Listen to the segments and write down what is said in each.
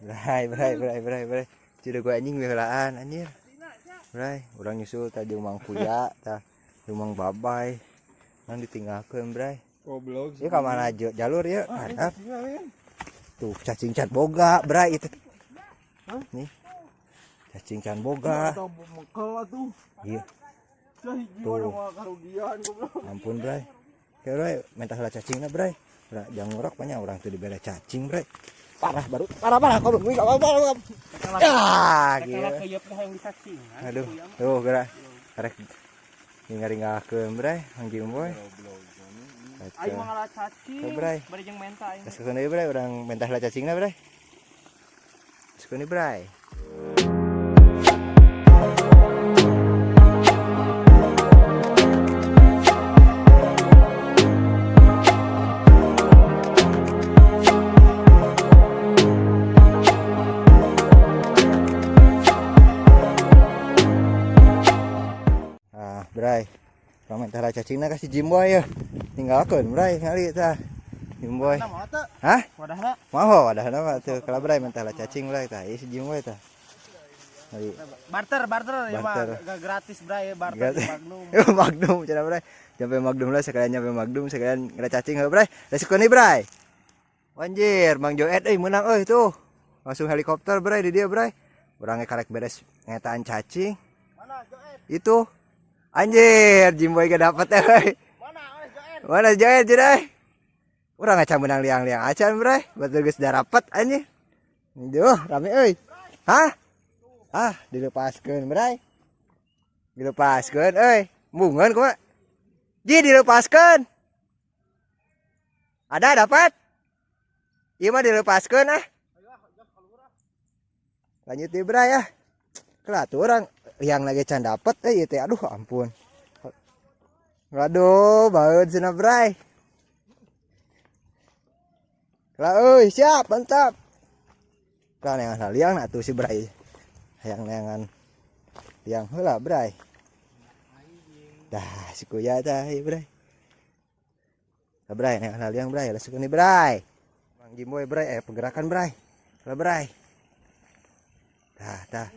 Bray. Sudah gua anjing belaan anjir. Bray, urang nyusul tadi Mang Kuya tah Mang Babay. Nang ditinggalkeun, Bray. Goblok. Ieu ka mana jalur ya? Hadap. Tuh cacing can boga, Bray itu. Nih. Cacing can boga. Tuh. Iya. Tuh. Ampun, Bray. Oke, Bray, mentah lah cacingna, Bray. Jangan ngorok banyak orang tuh dibela cacing, Bray. Parah kau belum enggak apa-apa. Ya, gila. Aduh, tuh geura. Karek ringa-ringakeun, Bray, anjing boy. Aing mah ngalah cacing. Bray. Bari jeung menta aing. Kaskeun deui, Bray, urang mentah lah cacingna, Bray. Kaskeun deui, Bray. Bray, orang mentah cacingna kasih Jimboy ya. Tinggalkeun Bray ngali tah. Jimboy. Hah? Wadahna. Moho wadahna mah teu kala Bray mentah cacing Bray tah. Ieu si Jimboy tah. Barter ya mah gak gratis Bray, barter di Magnum. Magnum cenah Bray. Sampai Magnum lah sekalian nyampe Magnum sekalian ngera cacing heuh Bray. Resiko nih Bray. Anjir, Mang Joet euy menang euy tuh. Langsung helikopter Bray di dia Bray. Urang karek beres ngetaan cacing. Mana Joet? Itu anjir, Jimboy gak dapet euy. Mana Joet jeurai? Urang acan menang liang-liang acan, Bray. Batur geus darapet anjir. Duh, rame euy. Hah? Ah, dilepaskeun, Bray. Dilepaskeun euy. Bungeun kumaha? Ji dilepaskeun. Ada dapat? Ieu mah dilepaskeun ah. Lanjut di Bray ya. Kelatu orang yang lagi can dapet ieu teh aduh ampun. Waduh, baeud cenah Bray. Lah euy, siap, mantap. Kan yang liang atuh si Bray. Hayang neangan liang heula Bray. Dah si Kuya tah ieu Bray. Lah Bray neangan liang Bray, lah sukuni Bray. Mang Jimboy Bray pergerakan Bray. Lah Bray. Tah.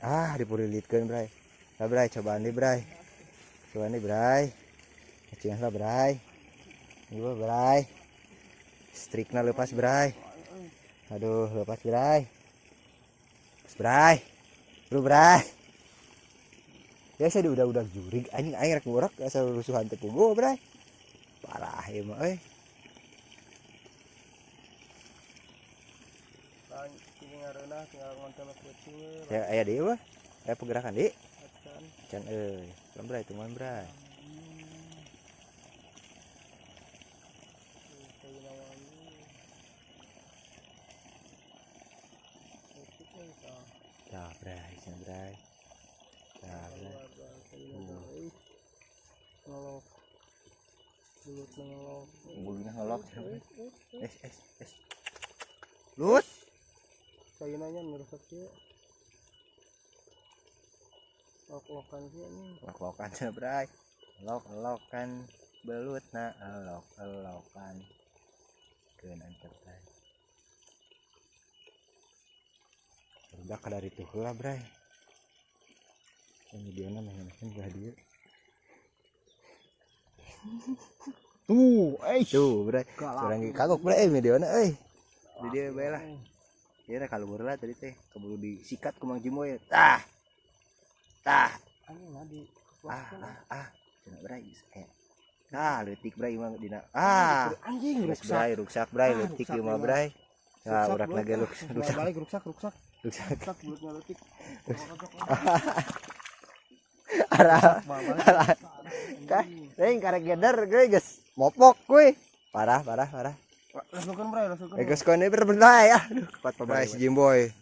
Ah, dipulilitkeun Bray. Lah Bray cobaan deui Bray. Cobaan deui Bray. Cing lah Bray. Ieu Bray. Strikna lepas Bray. Aduh, lepas Bray. Lepas Bray. Lu Bray. Ya saya udah jurig anjing aing rek ngorok asal rusuhan teu puguh Bray. Parah ieu mah euy. Ya aya deui wah. Aya pergerakan deui. Can euy. Pelan Bray tungguan Bray. Dah Bray, can Bray. Dah Bray. Ngelok. Bulut ngelok. Bulutna ngelok. Es. Lut. Saya nanya ngerusak ya. Lok-lokan sih ini. Lok-lokan cenah Bray. Lok-lokan belutna lok-lokan. Keun antep Bray. Udah kada itu heula Bray. Yang videona main-main gak dia. Tuh, Bray. Urang kagok Bray videona euy. Di dia bae lah. Ieu kalebur lah tadi teh keburu disikat ku Mang Jimboy. Tah. Anjing di Cenah Bray. Leutik Bray mah dina. anjing Ruksak Bray, leutik ieu mah Bray. Nah, urak lagi ruksak. Balik ruksak. Ruksak Bulutnya leutik. Arah. Teh karek geder geus mopok kuy. Parah. Lasukeun Bray, lasukeun. Geus kone berbenda ya. Aduh, kuat Bray si Jimboy.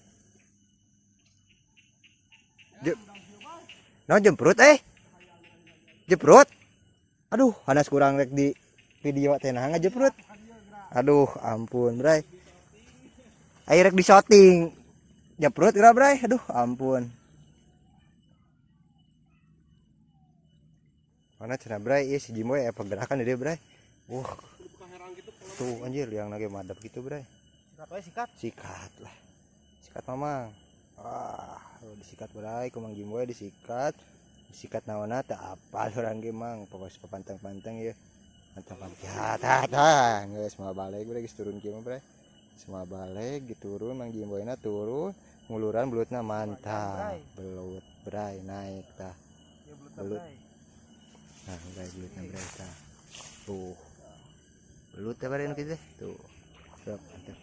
Jemprut Jemprut. Aduh, panas kurang rek di video teh nah ngajemprut. Aduh, ampun Bray. Air rek di shooting. Jemprut geura Bray. Aduh, ampun. Mana cenah Bray, ieu si Jimboy pergerakan dia Bray. Tuh anjir yang lagi madep gitu Bray. sikat. Sikat lah. Sikat mamang. Disikat bray ku Mang Jimboy disikat. Disikat naonna teu apal urang ge mang pokos papantang-pantang ya. Pantang-pantang. Geus mah balik bray geus turun kieu mah bray. Semua balik diturun Mang Jimboyna turun nguluran belutna mantap. Belut bray naik tah. Belut. Nah, bray belutna bray tah. Tuh. Belut teh bari nu kitu teh. Tuh. Sok mantap.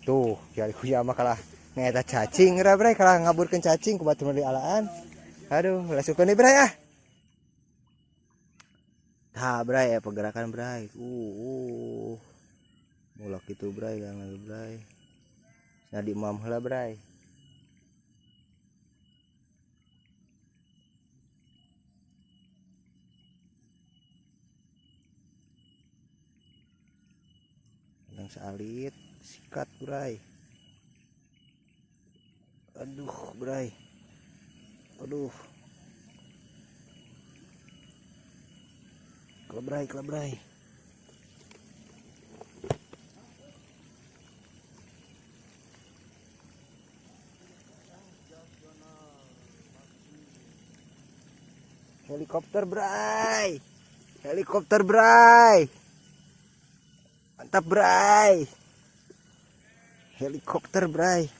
Tuh, kieu kuya mah kalah ngeta cacing ra bray kalah ngaburkeun cacing ku batu meuli alaan. Aduh, lasukeun deui bray ah. Tah bray pergerakan bray. Mulak itu bray yang lalu bray. Nah di imam heula bray. Yang salit sikat bray. Aduh bray. Aduh. Kelebray. Helikopter bray. Helikopter bray. Mantap bray. Helikopter bray.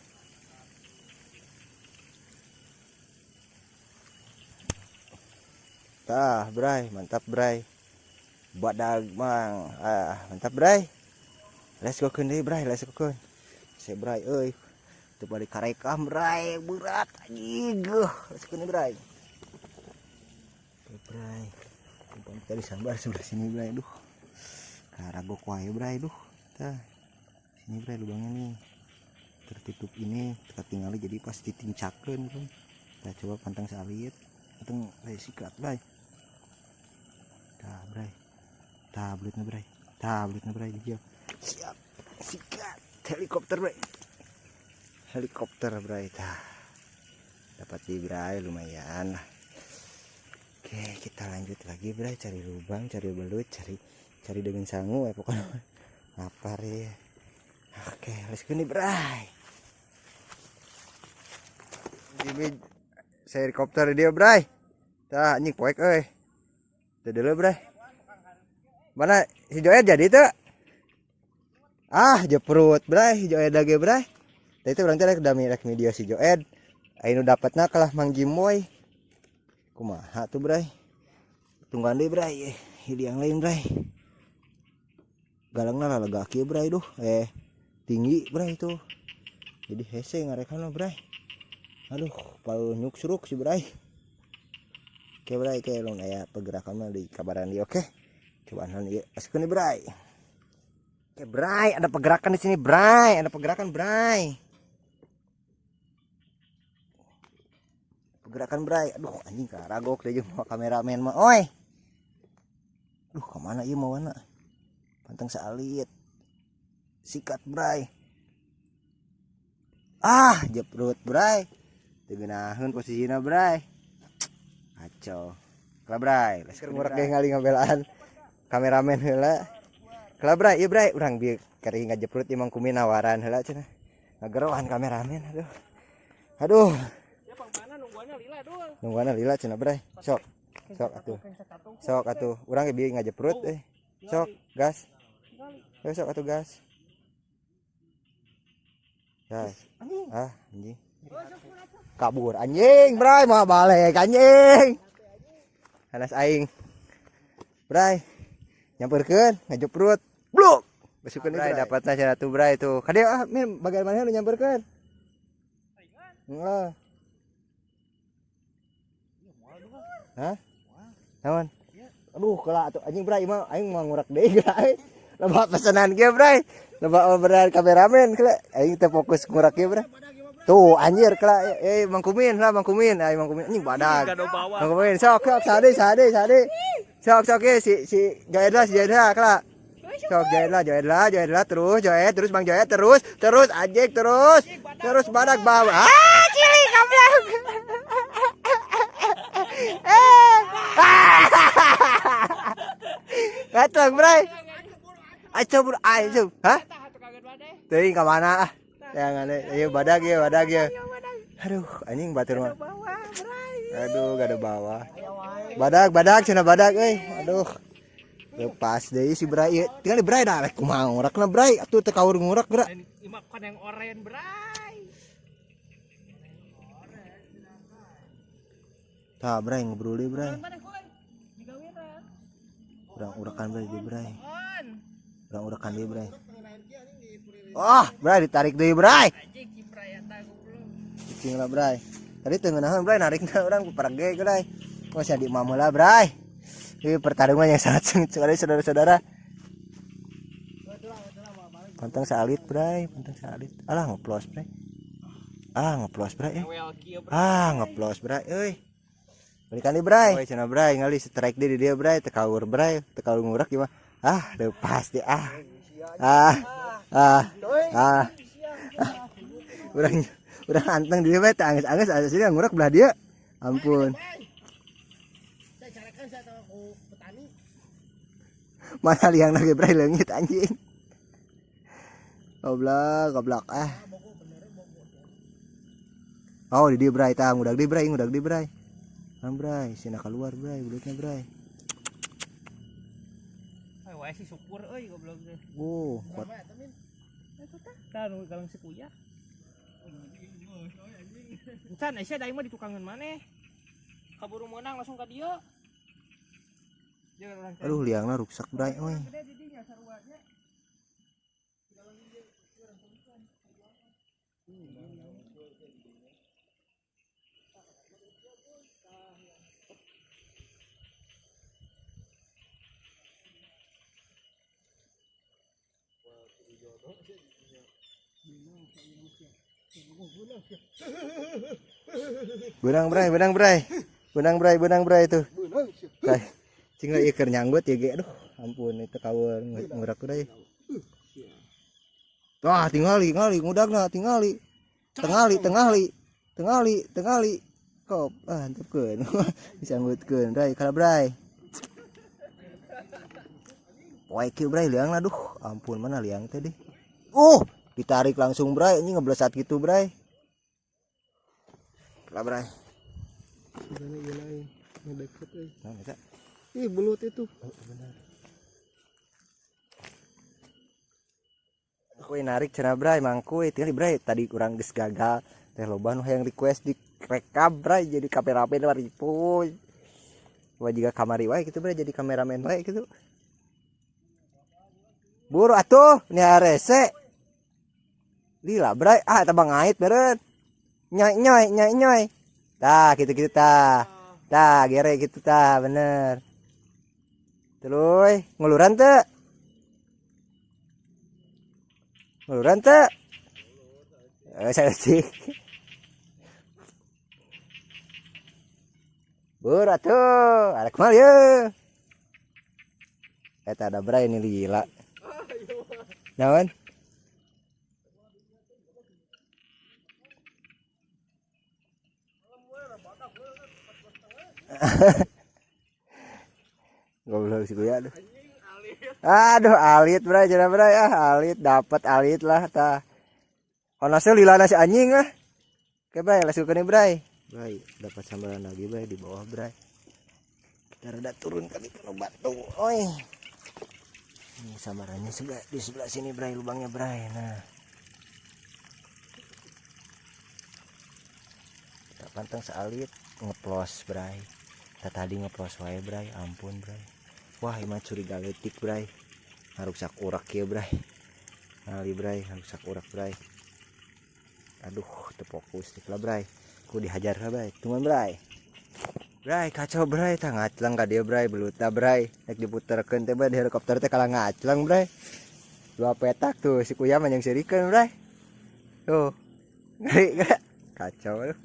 Tah bray, mantap bray. Badag mang. Mantap bray. Let's go deui bray, let's go. Saya bray euy. Teu bari karekam bray, berat anjing. Let's go bray. Bray. Kumpul tadi sambar sebelah sini bray, duh. Karagok wae bray, duh. Tah. Sini bray lubangnya nih. Tertutup ini, ketinggalan jadi pas ditincakeun kan. Kita coba pantang salit. Pantang sikat bray. Tah bray. Tah belutna bray dijieun. Siap. Sikat. Helikopter bray. Helikopter bray tah. Dapat sih bray lumayan lah. Oke, kita lanjut lagi bray, cari lubang, cari belut, cari dengan sangu ya pokoknya. Lapar ya. Oke, let's go nih bray. Ini saya helikopter dia bray. Tah anjing poek euy. Teu dulu bray. Mana si Joed jadi teu? Jeprut bray, Joed lagi bray. Tadi itu berarti rek video si Joed. Ainu dapatna kalah Mang Jimboy. Kumaha tuh bray? Tungguan deh bray, hili yang lain bray. Galangna lega kieu bray duh, tinggi bray tuh. Jadi hese ngarekan bray. Aduh, palu nyuk-suruk si bray. Oke bray, kayak long aya pergerakan mah di kabaran dia, oke. Cobaan ieu askeun bray. Oke bray, ada pergerakan di sini bray, ada pergerakan bray. Pergerakan bray. Aduh anjing karagok deh jeung kameramen mah oi. Duh kemana ieu mau mana? Pantang salit. Sikat bray. Jeprut bray. Teu geunaheun posisina bray. Kacau. Kala bray, lasker murak ge ngali ngabelaan kameramen heula. Kala bray, ieu bray urang bieu kari ngajeprut imang kumin nawaran heula cenah. Ngagerohan kameramen aduh. Nungguana lila cenah bray. Sok atuh. Urang ge bieu ngajeprut Sok gas. Sok atuh gas. Gas. Anjing. Kabur anjing, bray mah balik anjing. Hanas aing. Bray. Nyamperkeun, ngajeprut. Bluk. Basukeun bray dapatna cenah tuh bray tuh. Kade min bagaimana lu nyamperkeun? Heeh. Hah? Naon? Aduh, kala atuh anjing bray mah aing mah ngurak deui bray. Loba pesanan ge bray. Loba orderan kameramen kala aing teh fokus ngurak ge bray. Tuh anjir kala Mang Kumin lah Mang Kumin anjing badag. Mang Kumin sok sade. Sok si Joed lah kala. Sok Joed lah terus Bang Joed terus anjing terus badag bawa. Cilik goblok. Gatong bray. Ayo bro, hah? Teuing ka mana ah. Jangan ayo badag ya. Aduh, anjing batur mah. Aduh, gak ada bawah. Badag cenah badag euy. Aduh. Lepas deui si Bray. Tinggal di Bray dah rek kumaha ngurakna Bray. Atuh teu kaur ngurak geura. Imak kan yang oren bray. Tah Bray ngobrol deui Bray. Urang urakan Bray di Bray. Urang urakan deui Bray. Oh, Bray ditarik deui Bray. Cicing lah Bray. Tadi teu ngeunaheun Bray narikna urang ku perge Bray. Masih di mama lah Bray. Ini pertarungan yang sangat sengit sekali saudara-saudara. Pantang salit Bray, pantang salit. Alah ngeplos Bray. Ngeplos Bray. Ngeplos Bray euy. Balikan di Bray. Oi cenah Bray ngali strike di dia Bray, teu kaur Bray, teu kaur ngurak gimana? Lepas di Urang anteng dia Bray, teu anges-anges asli ngurak belah dia. Ampun. Mana liang lagi Bray leungit anjing. Goblok Oh di dia Bray tah ngudag di Bray. Bray, sina keluar Bray, bulutnya Bray. Wae si syukur euy goblok teh. Kuat. Tah nu galang si kuya. Encan aya daing mah di tukangan maneh. Kaburu meunang langsung ka dieu. Aduh liangna rusak Bray euy. Benang Bray itu. Bray. Cing ieu keur nyanggut ya ge. Aduh, ampun itu kawer ngurak Bray. Wah, tingali ngudagna tingali. Tengali. Kop, hantepkeun. Disanggutkeun Bray, kana Bray. Poe kieu Bray liangna duh, ampun mana liang teh deh. Ditarik langsung Bray, ini ngeblesat gitu Bray. Lah Bray. Gimana ngedeket euy. Nah, eta. Ih, belut itu. Benar. Kuy narik cenah Bray, mangkuy tinggal Bray tadi kurang geus gagal. Teh loba nu hayang request di rekam Bray jadi kameramen mari puy. Wah juga kamari wae gitu Bray jadi kameramen wae gitu. Buru atuh ini arese. Lila Bray, eta bang ngait beureun. Nyoy. Tah gitu tah. Tah gere gitu tah bener. Terus nguluran teu? Saya cik. Bur atuh, ada kemal ya. Eta ada Bray ini lila. Naon? Goblok si kuya aduh. Aduh alit Bray, cenah Bray alit dapat alit lah tah. Onasnya lilana si anjing Oke Bray, lasukeun Bray. Bray, dapat sambaran lagi Bray di bawah Bray. Kita rada turun kali ke batu. Oi. Ini sambarannya di sebelah sini Bray, lubangnya Bray. Nah. Kita pantang sealit ngeplos Bray. Kita tadi ngeplos wae Bray, ampun Bray. Wah, emang curiga letik Bray. Ngarusak urak ya Bray. Ngali Bray, ngarusak urak Bray. Aduh, terfokus lah Bray. Ku dihajar lah Bray. Tungguan Bray. Bray, kacau Bray. Tah ngaclang ka dia Bray, beluta Bray. Nek diputerkeun teh di helikopter teh kalah ngaclang Bray. 2 petak tuh si kuya mah yang serikeun Bray. Tuh. Ngeri gak? Kacau aduh.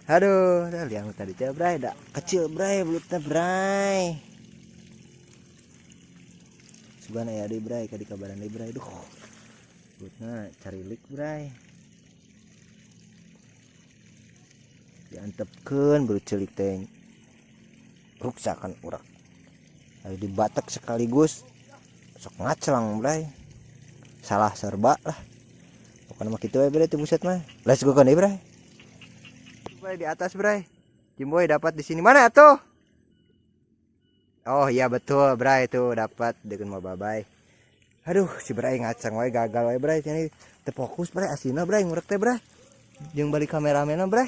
Aduh, dah liang tadi teh Bray, dah kecil Bray belutna Bray. Subana ya di Bray, ka dikabaran di Bray. Duh. Belutna carilik Bray. Diantepkeun belut celik teh. Ruksakan urak. Ayo dibatek sekaligus. Sok ngaclang Bray. salah serba lah. Bukan mah kitu we bre teu buset mah. Let's go kan bre. Bre di atas bre. Jimboy dapat di sini. Mana tuh? Oh iya betul bre itu dapat dengan mau bye. Aduh si bre ngacang wae gagal wae bre ini teu fokus bre asina bre ngurek teh bre. Jeung balik kameramenna bre.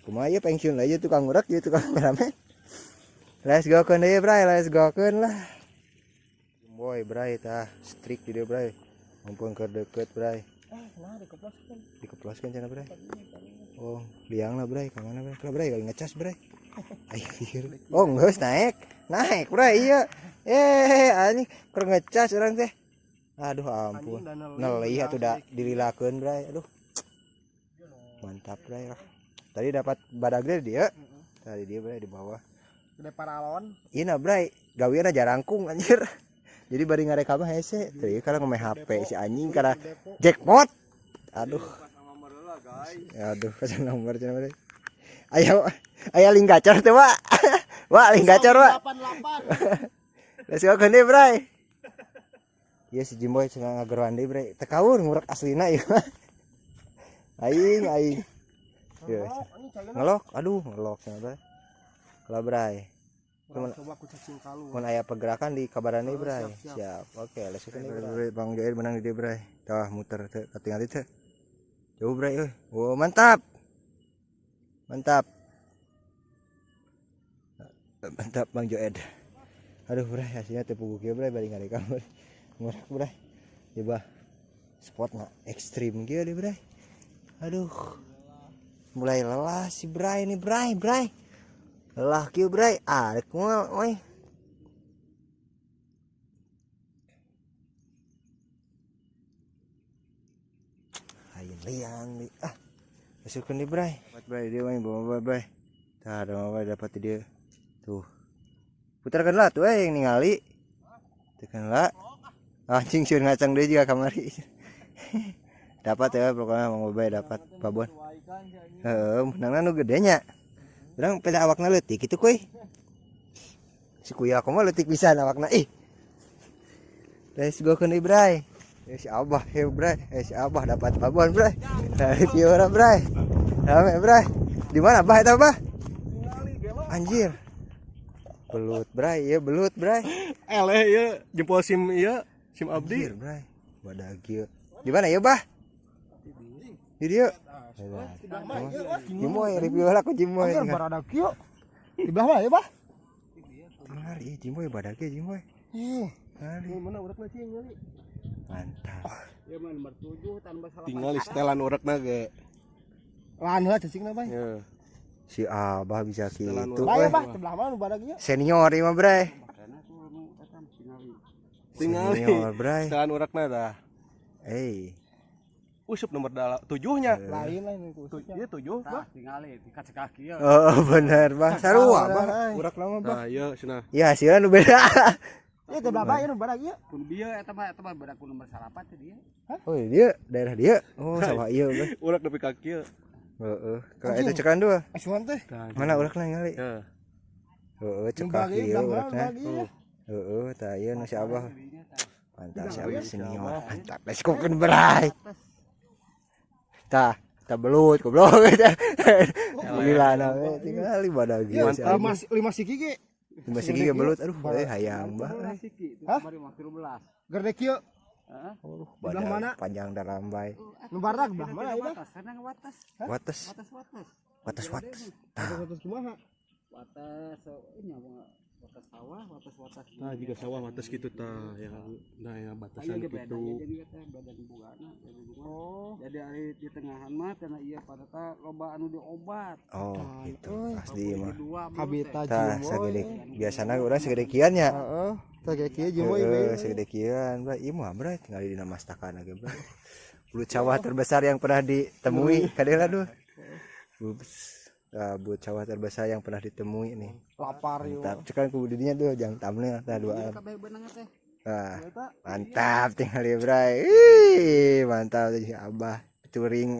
Kumaha ieu pensiun aja tukang ngurek ieu tukang kameramen. Let's go kan deui bre, let's go kan lah. Jimboy bre tah strik di dieu bre. Mumpung keur deukeut bre. Nah dikeploskeun. Dikeploskeun cenah bre. Oh, liangna bre, ka mana bre? Ka bre kali ngecas bre. Akhir. Oh, geus naik. Naik bre iya. Anjing keur ngecas urang teh. Aduh ampun. Nelih atuh da dililakeun bre. Aduh. Mantap bre. Tadi dapat badag gede dia. Tadi dia bre di bawah. Gede paralon. Iya bre, gaweana jarangkung anjir. Jadi bari ngarekam hese, teu ieu kana ngomeh HP si anjing kana jackpot. Aduh. Aduh, kasih nomor cenah bre. Aya link gacor teh, Wak. Wak, link gacor, Wak. 88. Let's go kan deui, bre. Ieu si Jimboy cenah ngageroan deui, bre. Teu kaur ngurek aslina ieu. Aing. Ngelok, aduh ngelok cenah bre. Lah bre. Coba aku cacing kalu. Mun aya pergerakan di kabaran deui bre. Siap. Oke, let's go bre. Bang Jair menang di dieu bre. Tah muter teh katingali teh. Jauh bre euy. Oh, mantap. Mantap Bang Joed. Aduh bre hasilnya teu puguh kieu bre bari ngarekam bre. Ngurek bre. Coba spotna ekstrim kieu deui bre. Aduh. Mulai lelah si bre ini bre. Lelah kieu bre. Rek moal we. Ayeun liang di. Masukin di bre. Buat bre dia main bawa bre. Tah ada bre dapat dia. Tuh. Putarkan lah tuh yang ningali. Tekan lah. Anjing sieun ngacang deui juga kamari. Dapat ya pokoknya mau bre dapat babon. Heeh, menangna nu gede nya. Urang peda awakna leutik kitu kuy. Si kuya aku mah leutik pisan awakna. Let's go keun bre. Si Abah he bre. Si Abah dapat babon bre. Dari piora bre. Rame bre. Di mana Bah eta Bah? Anjir. Belut bre, ieu belut bre. Eleh ieu jempol SIM ieu, SIM abdi. Anjir bre. Badag ieu. Di mana ieu Bah? Di dieu. Jimoy review lah ku Jimoy. Anjir baradag kieu. Di bawah ya, Bah? Tinggal ieu Jimoy badag ieu Jimoy. Kali Mana urekna cing ngali. mantap. Ya mah nomor 7 tanpa salah. Tinggal setelan urekna ge. Lan heula cacingna, Bah. Ye. Si Abah bisa kitu. Bah ya, Bah, sebelah mana nu badag ieu? Senior ieu mah bre. Tinggal Senior bre. setelan urekna tah. Usup nomor 7-nya. Lain ku. Ieu 7, Bah. Tingali dikat kaki ya. Oh bener Bah. Sarua Bah. Urak lama Bah. Nah, ieu cenah. Ya hasilnya nu beda. Ieu teh berapa ieu nu badag ieu? Kun bieu eta mah badak ku nomor 4 teh dia. Oh dia daerah dia. Oh sama iya Bah. Urak nepi ka kieu. Heeh. Kalau itu cekan dua. Asuhan teh. Mana urakna ningali? Ya. Heeh, cekak ieu urakna. Heeh, tah ieu nu si Abah. Mantap si Abah senior. Mantap. Let's go keun berai. Tah, tah belut goblok eta. Lilana we tinggal badag ieu si Abah. 5 siki ge. Masih gigi belut. Aduh, hayang Bah. Hah? 15. Gerde kieu. Heeh. Belah mana? Panjang dan lambai. Nu badag belah mana ieu? Sana watas. Wates. Watas. Watas kumaha? Watas nya watas sawah, watas. Nah, jika sawah wates kitu tah yang batasan kitu. Jadi kata badan bugana. Oh, jadi ari di tengahan mah karena iya pada ta loba anu diobat. Oh, gitu. Asli mah. Kabita Tah, Jimoy. sagede biasana urang sagede kieu nya. Heeh. Sagede kieu Jimoy Heeh, we. segede kieuan, Bro. Ieu mah, Bro, tinggal di Namastakan aja, Bro. Belut sawah terbesar yang pernah ditemui, kadela duh. Belut sawah terbesar yang pernah ditemui nih. Lapar ieu. Mantap, cekan ku didinya tuh jang thumbnail tah duaan. Kabeh beunang teh. Mantap tinggal ya, Bro. Ih, mantap tuh si Abah touring.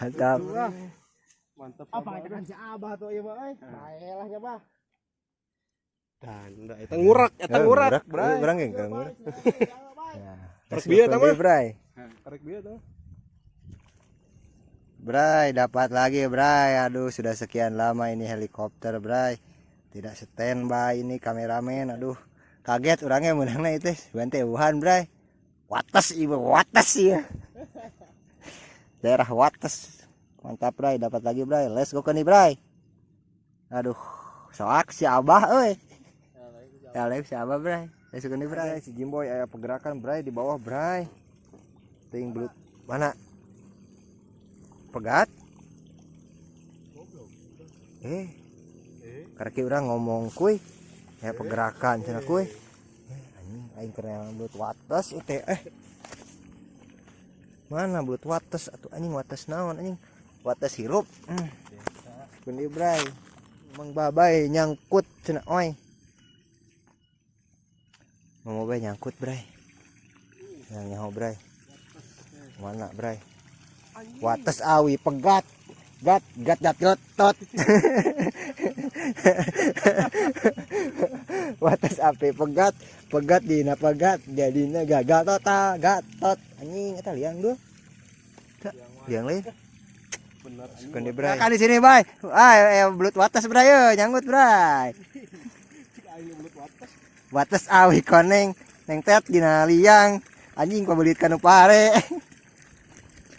Mantap. Mantap. Apa kan si Abah tuh ieu mah euy. Baelah nya, Bah. Dan eta ngurak, Ngurak, Bro. Urang ge ngurak. Tarik bieu tah mah. Bray. Tarik bieu tah. Bray, dapat lagi Bray. Aduh, sudah sekian lama ini helikopter Bray. Tidak standby ini kameramen. Aduh, kaget orangnya menangnya itu. Bante Wuhan Bray. Wates ibu, wates ya. Daerah Wates. Mantap Bray, dapat lagi Bray. Let's go ke nih Bray. Aduh, soak si Abah euy. Ya si Abah Bray. Let's go ke nih Bray. Si Jimboy aya pergerakan Bray di bawah Bray. Ting belut mana? Pegat. Karena orang ngomong kuy. Ya pergerakan cenah kuy. Anjing aing kena belut wates teh. Mana belut wates atuh anjing wates naon anjing? Wates hirup. Kundi Bray. Mang babay nyangkut cenah oi. Mau babay nyangkut Bray. Nyaho Bray. Mana Bray? Wates awi pegat. Gat tot. Wates api pegat dina pegat jadina gagal gatot anjing eta liang dulu. Liang lain. Bener. Kundi Bray. Kan di sini Bray. Belut wates Bray nyanggut Bray. Wates awi koneng neng tet dina liang anjing pabelit kanu pare.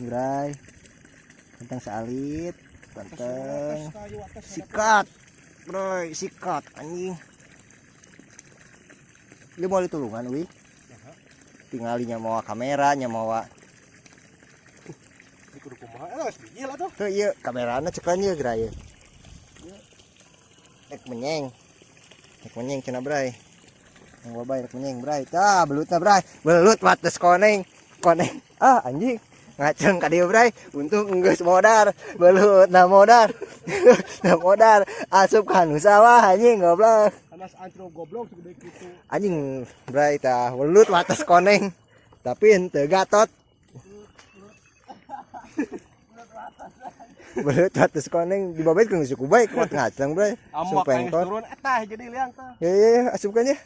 Bray. Tentang salit, tentang sikat. Bray, sikat anjing. Dia mau ditulungan wi. Tingalinya mau kamera, nya mau Ini kudu kumaha? Biji lah tuh. tuh iya kamerana cekan ieu Bray. Nek menyeng cenah Bray. Yang babay nek menyeng Bray. Tah belutna Bray. Belut wates koneng. Anjing. Ngaceng ka dieu Bray. Untung enggeus modar. Belut na modar. Asup ka nu sawah anjing goblok. Anas antro goblok segede kitu. Anjing Bray tah belut wates koneng. Tapi henteu gatot. Belut wates koneng dibabet ke suku baik kuat ngaceng Bray. Ambak yang Supengkot. turun etah jadi liang tah. Ya asupkan ya.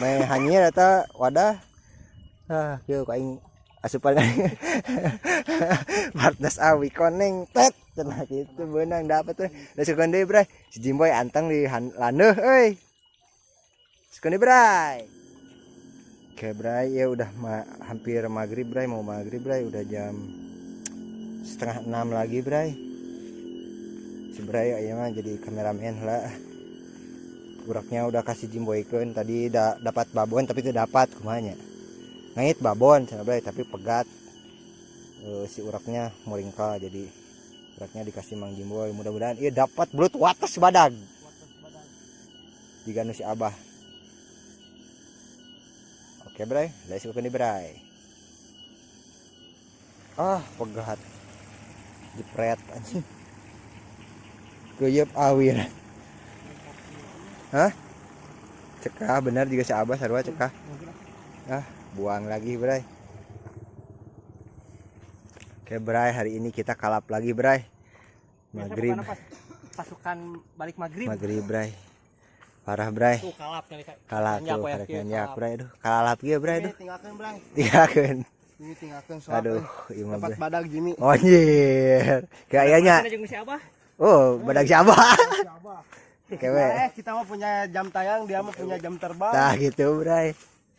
Main hanyir eta wadah. Yuk aing asupan Barnes awi koneng tet cenah kitu beunang dapat teh. Da sukeun deui Bray. Si Jimboy anteng di laneuh euy. Sukeun deui Bray. Oke Bray, ya udah hampir maghrib Bray, mau maghrib Bray, udah jam 5:30 lagi Bray. Si Bray aya mah jadi kameramen lah. Uraknya udah kasih Jimboykeun tadi dapat babon tapi itu dapat kumanya. Ngait babon cenah Bray tapi pegat. Si uraknya muringkal jadi uraknya dikasih Mang Jimboy. Mudah-mudahan ieu dapat belut wates badag. Diganu si Abah. Oke Bray, let's go nih Bray. Pegat. Jepret anjing. Kuyeup awir. Cekah benar juga si Abah sarua cekah. Buang lagi Bray. Oke Bray, hari ini kita kalap lagi Bray. Maghrib. Pasukan balik maghrib. Maghrib Bray. Parah Bray. Tuh kalap kali Kalap tuh karekan nyak Bray. Aduh, kalap ge Bray aduh. Tinggalkeun Bray. Tinggalkeun. Ini tinggalkeun soal. Aduh, ieu mah dapat Bray. badag gini. Oh anjir. Kayaknya. Badag si Abah. Kewe. Kita mah punya jam tayang, dia mah punya jam terbang. Tah gitu Bray.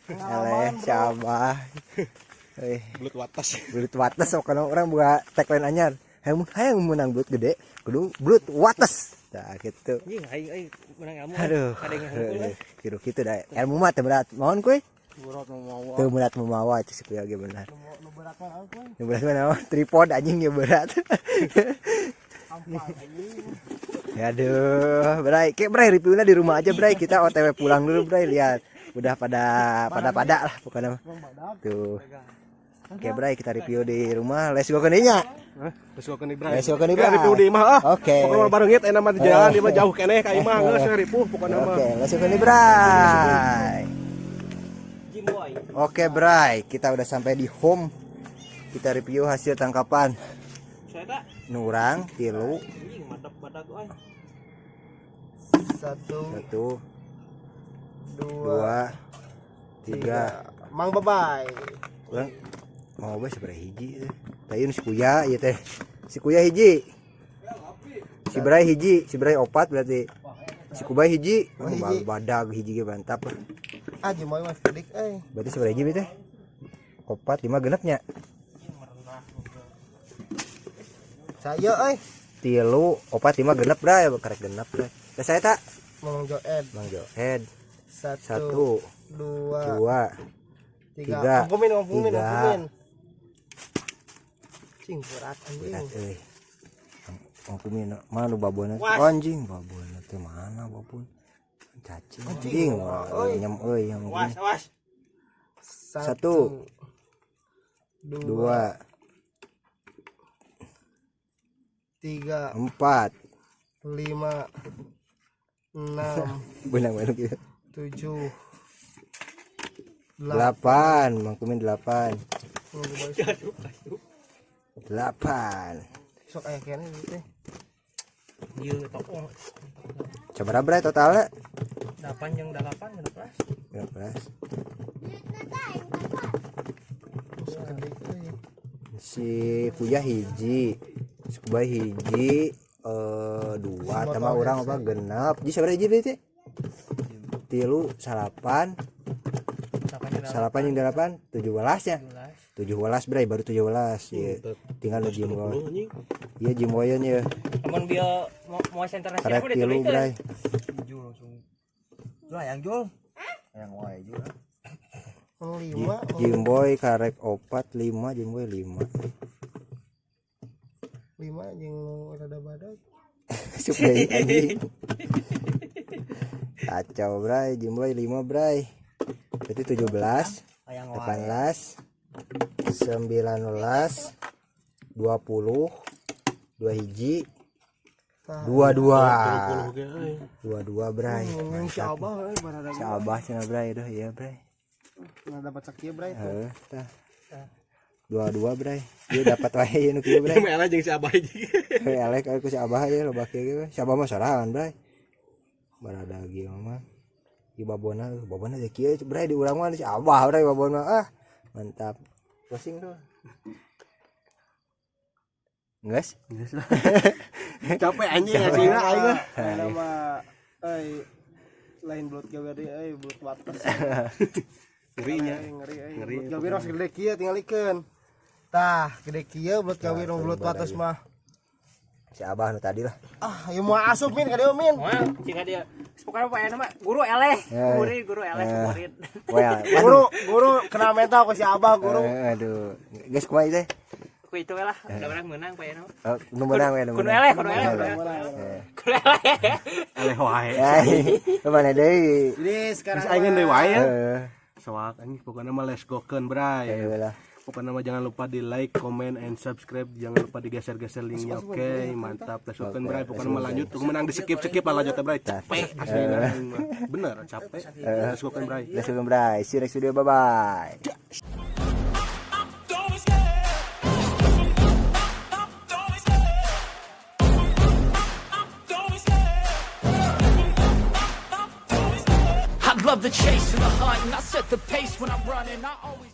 Eleh si Abah. Belut wates. Belut wates sok kana urang boga tagline anyar. Hayang menang belut gede, kudu belut wates. Tah gitu. Aing menang ilmu. Aduh. Kiru kitu da. Ilmu mah teu berat. Mohon kuy. Berat mau. Teu berat memawa itu sih ge benar. Nu berat mah kuy. Nu berat mah tripod anjing ge berat. Aduh, Bray. Kayak Bray reviewnya di rumah aja Bray. Kita OTW pulang dulu Bray, lihat. Udah pada lah pokoknya. Tuh. Oke Bray, kita review di rumah. Let's go ke nya. Let's go ke nih Bray. Let's go ke nih Bray. Review di imah Oke. Pokoknya bareng ieu enak mah di jalan di mah jauh keneh ka imah geus ripuh pokona mah. Oke, let's go ke nih Bray. Jimboy. Oke Bray, kita udah sampai di home. Kita review hasil tangkapan. Saya tak Nurang, tilu. mantap badag euy. 1 2 3 3. Mang Babay. Urang mau bae sabaraha hiji teh. Tah ieu si Kuya ieu teh. Si Kuya hiji. Si Bray hiji, si Bray 4 berarti. Si Kubay hiji. Oh, badag hiji ge mantap. Ah Jimoy mas pedik Berarti sabaraha hiji teh? 4 5 genep nya. Saya 3 4 5 genep bray, karek genep bray. Teh saya tak? Mang Joed. Mang Joed. 1 1 2 2 3. Ngomongin. Cing berat berat anjing. euy. Ngomongin mana babona? Anjing babona teh mana babon? Cacing anjing. Nyam euy yang Was. 1 2 3 4 5 6 benang-benang gitu. 7 8 mangkumin 8 sok aya kene teh. Ieu toko coba berapa totalnya 8 jeung 8 16. 16 Gede euy. si Kuya hiji si Kubay hiji 2 sama orang apa genap jadi sabaraha hiji berarti 3 salapan yang 8 17 ya 17 bray baru 17 ya tinggal di Jimboy iya Jimboyan ya Amun bieu mau internasional karek udah tilu bray Jul langsung. lah yang jul yang wae jul 5 Jimboy karek 4 5 Jimboy 5 jeung rada badag. supaya anjing kacau bray Jimboy 5 bray berarti 17 18 19 20 2 hiji 22 bray Si Abah barada si Abah cenah bray doh iya bray dapat sakieu bray. tah 22 bray dia dapat wae nu kieu bray Mela jeung si Abah hiji. elek aku si Abah aja lo baki ge si Abah mah sorangan bray barada kieu mah di babona teh kieu bray di urang mah si Abah bray babona mantap pusing tuh Nges? Capek anjing asina aing mah. Nama lain belut gawe deui belut wates. Ngerinya. Ngeri. Belut gawe ros gede kieu tingalikeun. Tah, gede kieu belut gawe rong belut wates mah. Si Abah nu tadi lah. Ieu mah asup min ka dieu min. Moal jika dia pokoknya apa nama guru eleh. Guru eleh murid. Guru kena mental ku si Abah guru. Aduh. Geus kumaha teh? Ku itu lah, udah menang menang Pak Eno. Nu menang we nu. Kudu eleh. Eleh wae. Kemana deui? Jadi sekarang Aing deui wae ya. Soak anjing pokoknya mah let's go-keun bray. Lah. Pokoknya mah jangan lupa di like, comment, and subscribe. Jangan lupa digeser-geser linknya. Oke, mantap. Let's go-keun bray. Pokoknya mah lanjut. Tunggu menang di skip lah lanjut bray. Capek. Aslinya bener capek. Let's go-keun bray. Let's go bray. See you next video. Bye bye. I love the chase and the hunt, and I set the pace when I'm running. I always